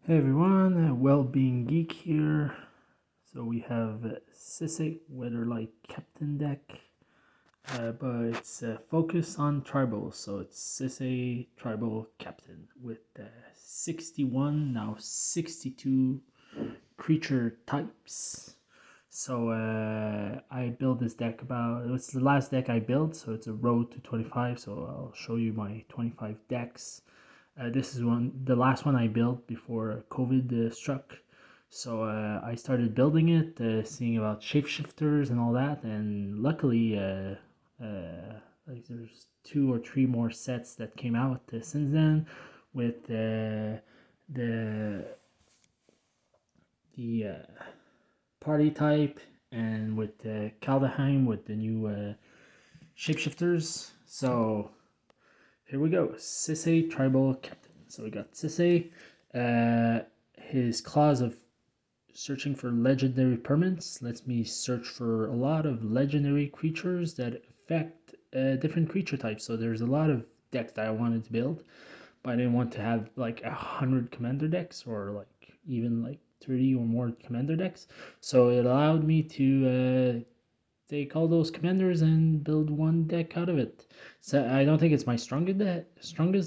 Hey everyone, Well-Being Geek here. So we have Sisay Weatherlight Captain deck, but it's focus on tribals. So it's Sisay Tribal Captain with 61, now 62 creature types. So I built this deck it's the last deck I built, so it's a road to 25. So I'll show you my 25 decks. This is the last one I built before COVID struck. So I started building it, seeing about shapeshifters and all that, and luckily, like there's 2 or 3 more sets that came out since then, with the party type and with Kaldheim with the new shapeshifters. So here we go. Sisay Tribal Captain. So we got Sisay. His clause of searching for legendary permanents lets me search for a lot of legendary creatures that affect different creature types. So there's a lot of decks that I wanted to build, but I didn't want to have like 100 commander decks or like even like 30 or more commander decks. So it allowed me to take all those commanders and build one deck out of it. So I don't think it's my strongest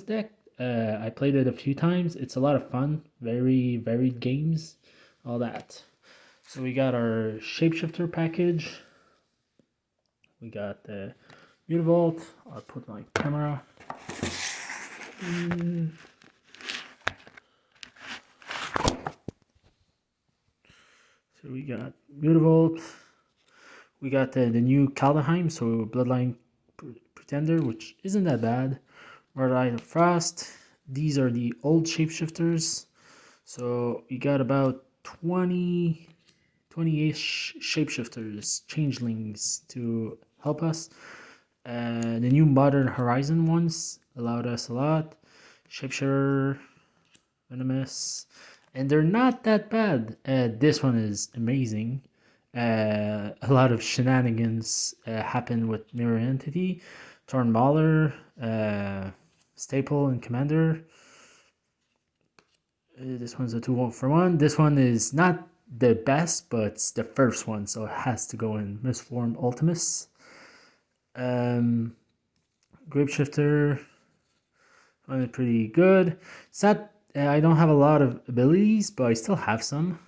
deck. I played it a few times. It's a lot of fun. Very varied games, all that. So we got our shapeshifter package. We got the Mutavault. I'll put my camera. So we got Mutavault. We got the new Kaldheim, so Bloodline Pretender, which isn't that bad. Murder of Frost. These are the old shapeshifters. So we got about 20-ish shapeshifters, changelings to help us. The new Modern Horizon ones allowed us a lot. Shapeshifter, Venomous, and they're not that bad. This one is amazing. A lot of shenanigans happen with Mirror Entity, Torn Mauler, Staple, and Commander. This one's a 2-for-1. This one is not the best, but it's the first one, so it has to go in Mistform Ultimus. Grapeshifter, pretty good. It's not. I don't have a lot of abilities, but I still have some.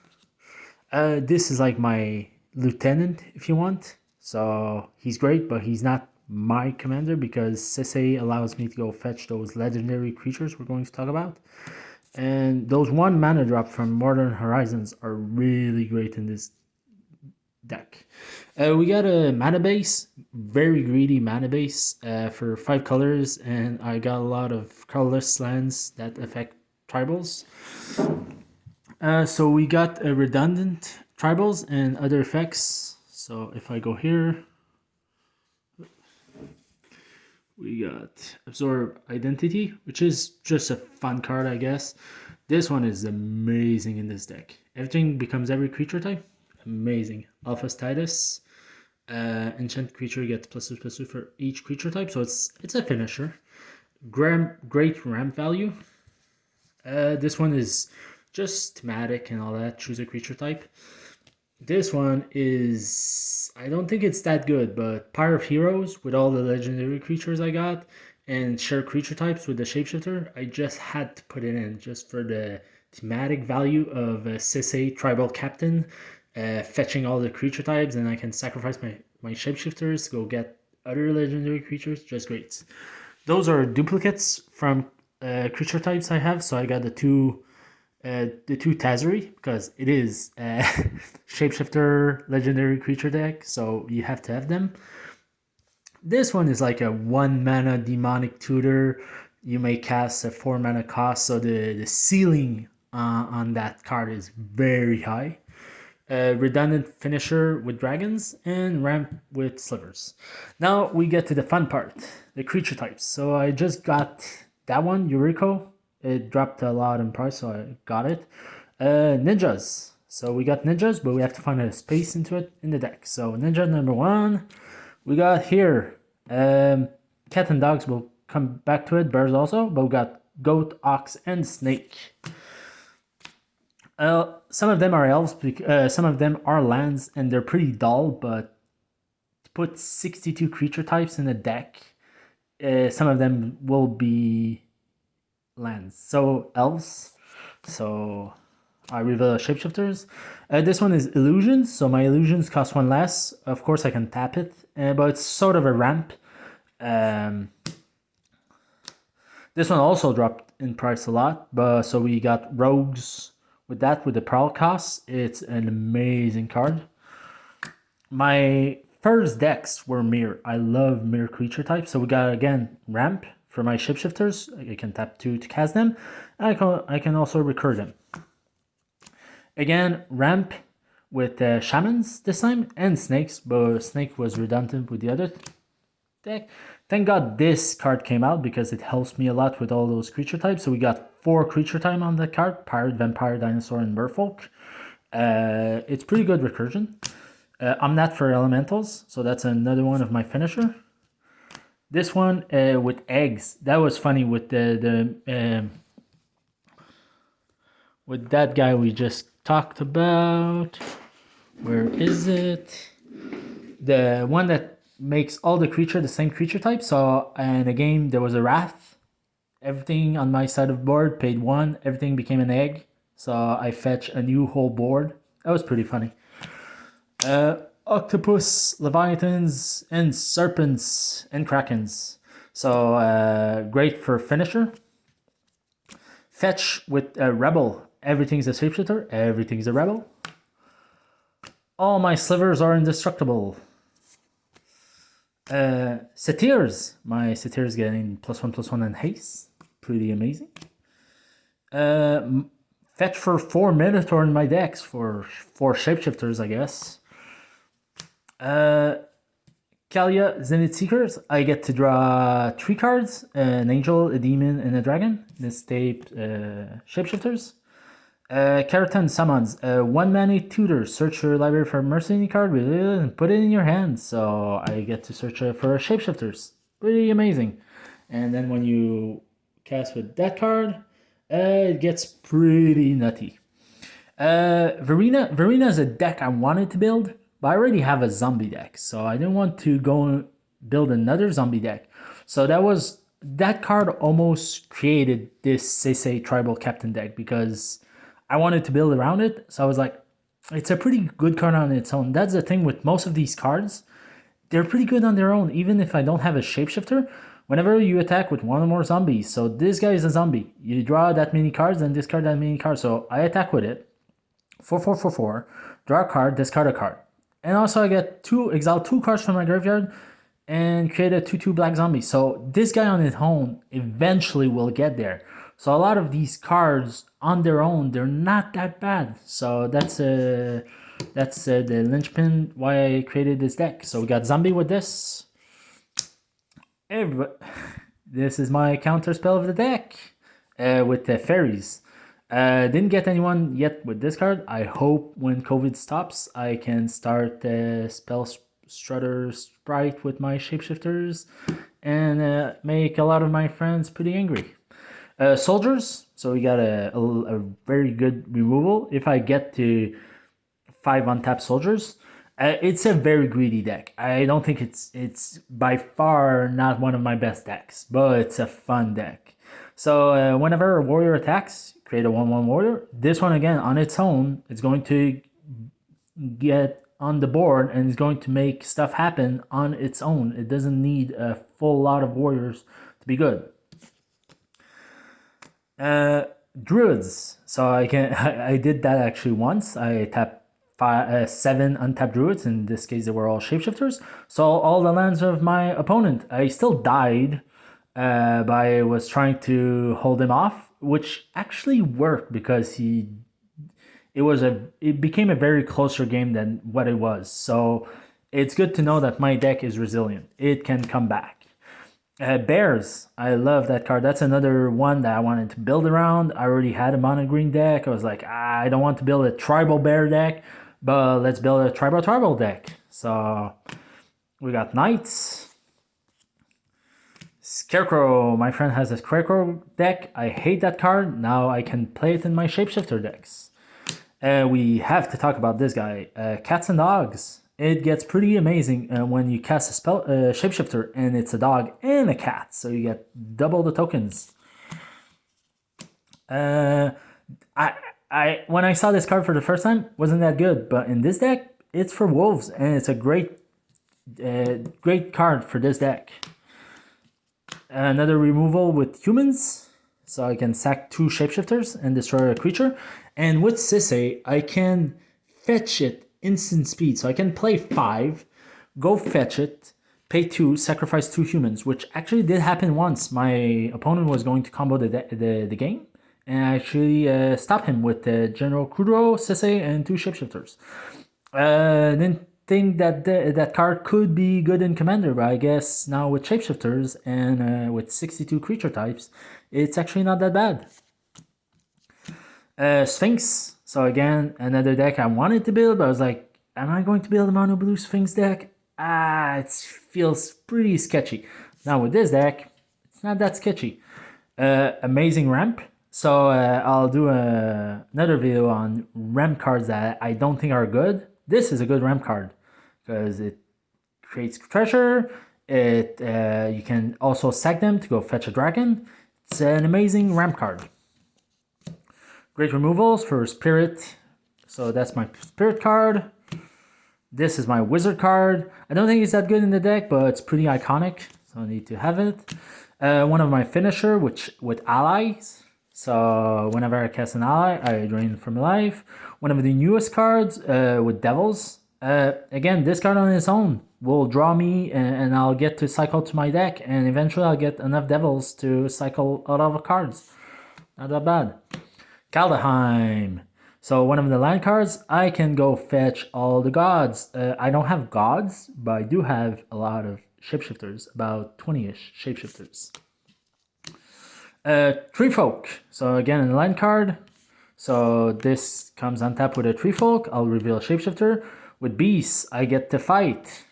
This is like my lieutenant, if you want. So he's great, but he's not my commander because Sisay allows me to go fetch those legendary creatures we're going to talk about. And those 1 mana drop from Modern Horizons are really great in this deck. We got a mana base, very greedy mana base for 5 colors, and I got a lot of colorless lands that affect tribals. So we got a redundant tribals and other effects. So if I go here, we got Absorb Identity, which is just a fun card, I guess. This one is amazing in this deck. Everything becomes every creature type. Amazing. Alpha Status. Enchant creature gets +2/+2 for each creature type. So it's a finisher. Great ramp value. This one is just thematic and all that. Choose a creature type. This one is, I don't think it's that good, but Pyre of Heroes with all the legendary creatures I got and share creature types with the shapeshifter, I just had to put it in just for the thematic value of a Sisay Tribal Captain, fetching all the creature types, and I can sacrifice my shapeshifters to go get other legendary creatures. Just great. Those are duplicates from creature types I have, so I got the two Tazri because it is a shapeshifter legendary creature deck, so you have to have them. This one is like a 1 mana demonic tutor. You may cast a 4 mana cost, so the ceiling on that card is very high. Redundant finisher with dragons and ramp with slivers. Now we get to the fun part, the creature types. So I just got that one, Yuriko. It dropped a lot in price, so I got it. Ninjas. So we got ninjas, but we have to find a space into it in the deck. So ninja number 1, we got here. Cat and dogs, we'll come back to it. Birds also, but we got goat, ox, and snake. Some of them are elves, some of them are lands, and they're pretty dull, but to put 62 creature types in a deck, some of them will be lands. So, elves. So, I reveal shapeshifters. This one is illusions, so my illusions cost one less. Of course, I can tap it, but it's sort of a ramp. Um, this one also dropped in price a lot, but so we got rogues with that, with the prowl cost. It's an amazing card. My first decks were mirror. I love mirror creature types, so we got again ramp for my shapeshifters. I can tap 2 to cast them. I can also recur them. Again, ramp with shamans this time and snakes, but snake was redundant with the other deck. Thank God this card came out because it helps me a lot with all those creature types. So we got 4 creature time on the card: pirate, vampire, dinosaur, and merfolk. It's pretty good recursion. I'm not for elementals, so that's another one of my finisher. This one with eggs. That was funny with with that guy we just talked about. Where is it? The one that makes all the creature the same creature type. So in a game there was a wrath. Everything on my side of the board paid 1. Everything became an egg. So I fetch a new whole board. That was pretty funny. Octopus, leviathans, and serpents and krakens. So great for finisher. Fetch with a rebel. Everything's a shapeshifter. Everything's a rebel. All my slivers are indestructible. Satyrs. My satyrs getting +1/+1 and haste. Pretty amazing. Fetch for 4 Minotaur in my decks for 4 shapeshifters, I guess. Kalia Zenith Seekers. I get to draw 3 cards: an angel, a demon, and a dragon. This tape shapeshifters. Keratin Summons. 1 mana tutor. Search your library for a mercenary card and put it in your hand. So I get to search for shapeshifters. Pretty amazing. And then when you cast with that card, it gets pretty nutty. Verena is a deck I wanted to build, but I already have a zombie deck, so I didn't want to go and build another zombie deck. So that card almost created this Sisay Tribal Captain deck because I wanted to build around it. So I was like, it's a pretty good card on its own. That's the thing with most of these cards. They're pretty good on their own, even if I don't have a shapeshifter. Whenever you attack with 1 or more zombies, so this guy is a zombie. You draw that many cards and discard that many cards. So I attack with it. 4/4/4/4. Draw a card, discard a card. And also I get exile 2 cards from my graveyard and create a 2/2 black zombie. So this guy on his own eventually will get there. So a lot of these cards on their own, they're not that bad. So that's the linchpin why I created this deck. So we got zombie with this. This is my counter spell of the deck with the fairies. Didn't get anyone yet with this card. I hope when COVID stops, I can start Spell Strutter Sprite with my shapeshifters and make a lot of my friends pretty angry. Soldiers. So we got a very good removal. If I get to 5 untapped soldiers, it's a very greedy deck. I don't think it's by far not one of my best decks, but it's a fun deck. So whenever a warrior attacks, create a 1/1 warrior. This one again on its own, it's going to get on the board and it's going to make stuff happen on its own. It doesn't need a full lot of warriors to be good. Druids. So I did that actually once. I tapped 7 untapped druids. In this case, they were all shapeshifters. So all the lands of my opponent. I still died, but I was trying to hold him off, which actually worked because it became a very closer game than what it was. So it's good to know that my deck is resilient. It can come back. Bears. I love that card. That's another one that I wanted to build around. I already had a mono green deck. I was like, I don't want to build a tribal bear deck, but let's build a tribal deck. So we got knights. Scarecrow. My friend has a Scarecrow deck. I hate that card. Now I can play it in my shapeshifter decks. We have to talk about this guy, Cats and Dogs. It gets pretty amazing when you cast a spell shapeshifter and it's a dog and a cat, so you get double the tokens. Uh, I when I saw this card for the first time, wasn't that good, but in this deck, it's for wolves and it's a great card for this deck. Another removal with humans, so I can sack 2 shapeshifters and destroy a creature. And with Sisay, I can fetch it instant speed, so I can play 5, go fetch it, pay 2, sacrifice 2 humans, which actually did happen once. My opponent was going to combo the game, and I actually stopped him with General Kudro, Sisay, and 2 shapeshifters. Didn't think that that card could be good in Commander, but I guess now with shapeshifters and with 62 creature types, it's actually not that bad. Sphinx. So again, another deck I wanted to build, but I was like, am I going to build a mono blue Sphinx deck? It feels pretty sketchy. Now with this deck, it's not that sketchy. Amazing ramp. So I'll do another video on ramp cards that I don't think are good. This is a good ramp card because it creates treasure. You can also sack them to go fetch a dragon. It's an amazing ramp card. Great removals for Spirit. So that's my Spirit card. This is my Wizard card. I don't think it's that good in the deck, but it's pretty iconic, so I need to have it. One of my Finisher, which with allies. So whenever I cast an ally, I drain from life. One of the newest cards with Devils. Again, this card on its own will draw me, and I'll get to cycle to my deck, and eventually I'll get enough Devils to cycle out of cards. Not that bad. Kaldheim. So one of the land cards, I can go fetch all the gods. I don't have gods, but I do have a lot of shapeshifters, about 20-ish shapeshifters. Tree Folk. So again, a land card. So this comes on top with a Tree Folk. I'll reveal a shapeshifter. With Beasts, I get to fight.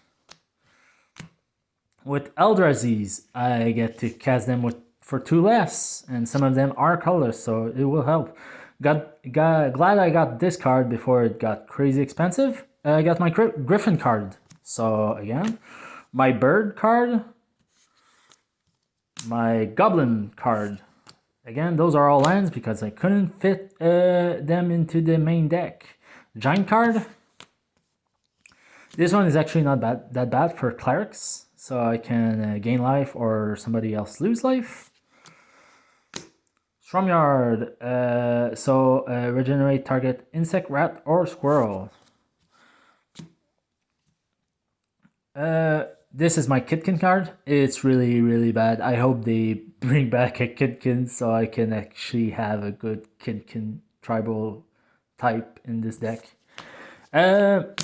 With Eldraziz, I get to cast them for 2 less, and some of them are colorless, so it will help. Glad I got this card before it got crazy expensive. I got my Griffin card. So again, my Bird card, my Goblin card. Again, those are all lands because I couldn't fit them into the main deck. Giant card. This one is actually not that bad for clerics, so I can gain life or somebody else lose life. Stromyard, regenerate target insect, rat, or squirrel. This is my Kitkin card. It's really bad. I hope they bring back a Kitkin so I can actually have a good Kitkin tribal type in this deck.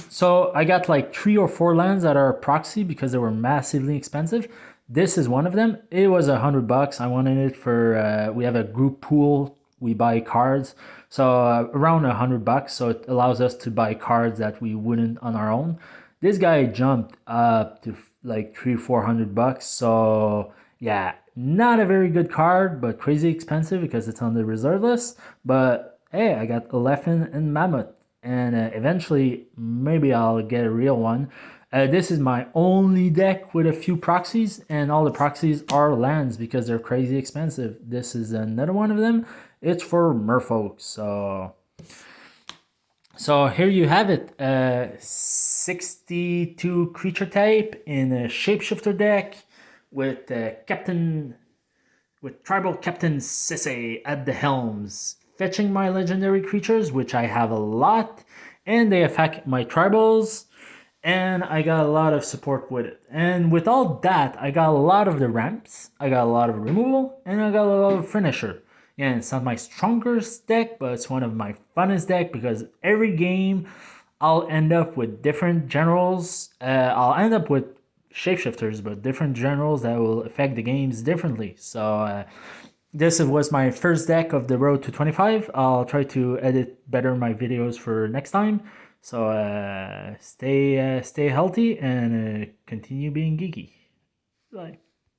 So I got like 3 or 4 lands that are proxy because they were massively expensive. This is one of them. It was $100. I wanted it for, we have a group pool. We buy cards. So around $100. So it allows us to buy cards that we wouldn't on our own. This guy jumped up to like $300-400. So yeah, not a very good card, but crazy expensive because it's on the reserve list. But hey, I got Elephant and Mammoth. And eventually, maybe I'll get a real one. This is my only deck with a few proxies, and all the proxies are lands because they're crazy expensive. This is another one of them. It's for merfolk. So here you have it. 62 creature type in a shapeshifter deck with tribal captain Sisay at the helms, fetching my legendary creatures, which I have a lot, and they affect my tribals. And I got a lot of support with it. And with all that, I got a lot of the ramps, I got a lot of removal, and I got a lot of finisher. Yeah, it's not my strongest deck, but it's one of my funnest deck because every game I'll end up with different generals. I'll end up with shapeshifters, but different generals that will affect the games differently. So this was my first deck of the road to 25. I'll try to edit better my videos for next time. So stay healthy and continue being geeky. Bye.